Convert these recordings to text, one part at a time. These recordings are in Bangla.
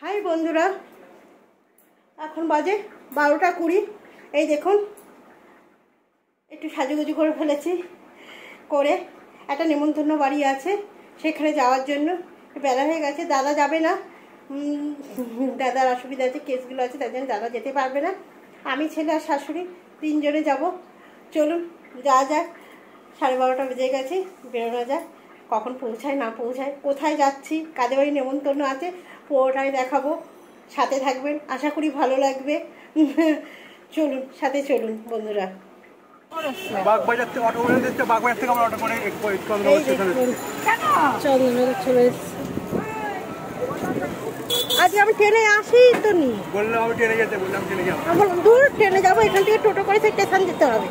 হাই বন্ধুরা, এখন বাজে 12টা 20। এই দেখুন একটু সাজুগুজু করে ফেলেছি, করে একটা নেমন্তন্ন বাড়ি আছে সেখানে যাওয়ার জন্য। বেলা হয়ে গেছে, দাদা যাবে না, দাদার অসুবিধা আছে, কেসগুলো আছে, তার জন্য দাদা যেতে পারবে না। আমি, ছেলে আর শাশুড়ি তিনজনে যাব। চলুন যাওয়া যাক। 12:30 বেজে গেছে, বেরোনো যাক। কখন পৌঁছায় না পৌঁছায়, কোথায় যাচ্ছি, কাদের বাড়ি নেমন্তন্ন আছে, পুরোটাই দেখাবো। সাথে থাকবেন, আশা করি ভালো লাগবে। চলুন, সাথে চলুন বন্ধুরা। চন্দননগর চলে এসেছি। আজ আমি ট্রেনে আসি তো নি বললাম, আমি ট্রেনে যেতে বললাম, ট্রেনে যাবো, দূর ট্রেনে যাবো, এখান থেকে টোটো করে সেই স্টেশন যেতে হবে।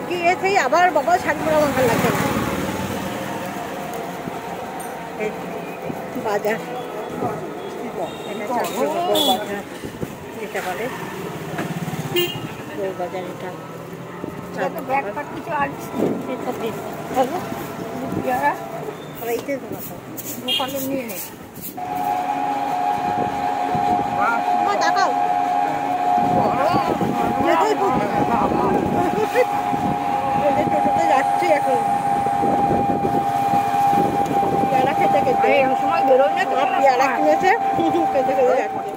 গিয়ে সেই আবার বাবা শাড়ি পরা আমার ভালো লাগছে না। বাজার যেতে পারে, বাজার এটা দোকানে নিয়ে নেই। তাকাও টোটোতে যাচ্ছি এখন। পেয়ারা খেতে খেতে সময় বেরোয় না, পেয়ারা কিনেছে, খেতে খেতে যাচ্ছে।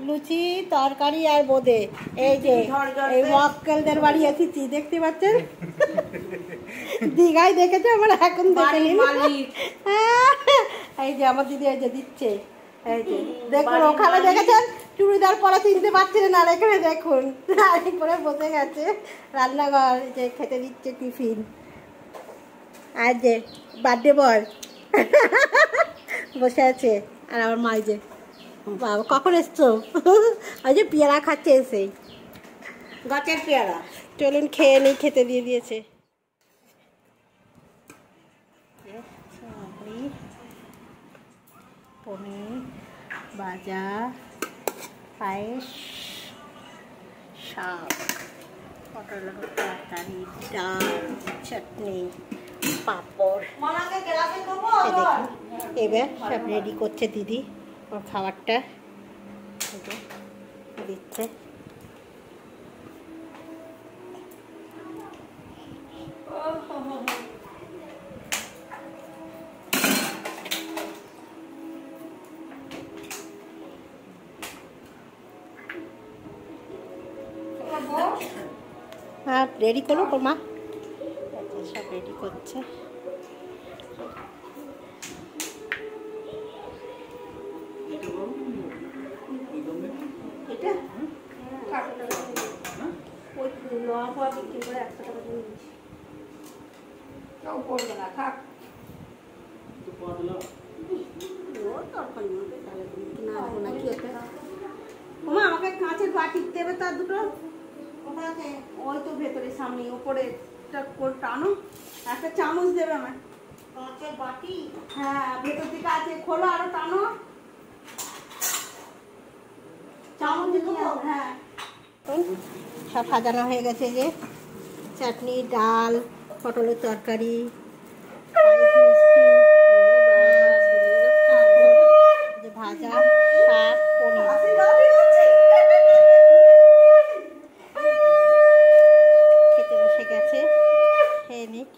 লুচি, তরকারি আর বোঁদে। এই যে এই মক্কেলদের বাড়ি এসেছি, দেখতে পাচ্ছেন। দীঘায় দেখেছে, আমার এখন দেখেনি। এই যে আমার দিদি এই যে দিচ্ছে, এই যে দেখুন। ওখানে দেখেছেন চুড়িদার পরা চিনতে পারছিলেন, আর এখানে দেখুন শাড়ি পরে বসে গেছে রান্নাঘর, যে খেতে দিচ্ছে টিফিন। আর যে বার্থডে বয় বসে আছে, আর আমার মা যে বাবা কখন এসছো, ওই যে পেয়ারা খাচ্ছে এসে, গাছের পেয়ারা। চলুন খেয়ে নেই, খেতে দিয়ে দিয়েছে। পনির ভাজা, পায়েস, শাক, পটল তরকারি, ডাল, চাটনি, পাঁপড়। দেখুন এবার সব রেডি করছে দিদি, ওর খাবারটা দিচ্ছে। হ্যাঁ রেডি করো মা, সব রেডি করছে। আমাকে কাঁচের বাটি দেবে, তার দুটো ওই তো ভেতরে সামনে ওপরে টানো, একটা চামচ দেবে আমার। কাঁচের বাটি, হ্যাঁ ভেতর দিকে আছে, খোলো আরো টানো, চামচ দিতে। হ্যাঁ সব সাজানো হয়ে গেছে, যে চাটনি, ডাল, পটলের তরকারি, ভাজা, শাক, পনির। খেতে বসে গেছে, খেয়ে নিক।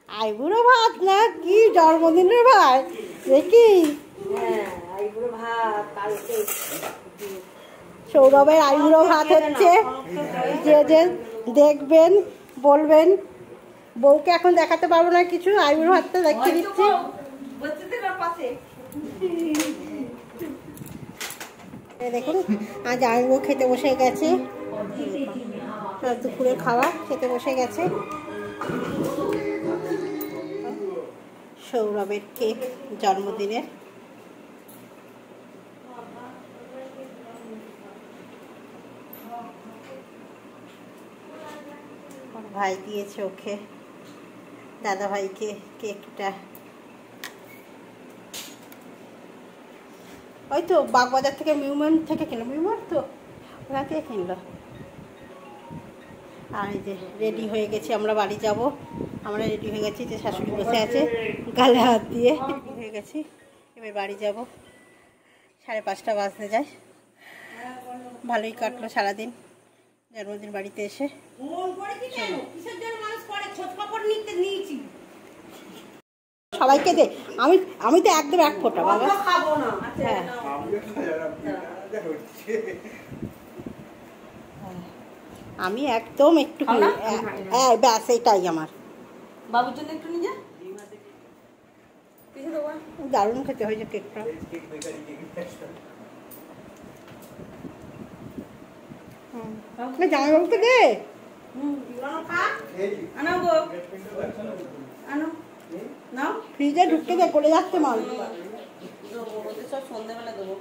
আইবুড়ো ভাত না কি জন্মদিনের ভাত দেখি, আইবুড়ো ভাত। কালকে সৌরভের আইবুড়ো ভাত হচ্ছে, যে যে দেখবেন বলবেন। বউকে এখন দেখাতে পারবো না কিছু, আইবুড়ো ভাতটা দেখিয়ে দিচ্ছি। দেখুন আজ জামাইবাবু খেতে বসে গেছে, দুপুরের খাওয়া খেতে বসে গেছে। সৌরভের কেক জন্মদিনের। ভাই দিয়েছে ওকে, দাদা ভাইকে কেকটা। ওই তো বাগবাজার থেকে মিউম্যান থেকে কিনলো, মিউম্যান তো ওরা কে কিনলো। আর এই যে রেডি হয়ে গেছি, আমরা বাড়ি যাব। আমরা রেডি হয়ে গেছি, যে শাশুড়ি বসে আছে গালে হাত দিয়ে। রেডি হয়ে গেছি, এবার বাড়ি যাব। 5:30 বাজতে যায়। ভালোই কাটলো সারাদিন জন্মদিন বাড়িতে এসে। সবাইকে দে, আমি তো একদম এক ফোঁটা বাবা খাবো না। হ্যাঁ আমি একদম একটু, ব্যাস এইটাই আমার। বাবুর জন্য একটু নিয়ে যা, দারুণ খেতে হয়েছে কেকটা। জামাইবাবুকে দে, ফ্রিজে ঢুকতে দে, করে যাচ্ছে মাল। সব সন্ধ্যাবেলা দেবো।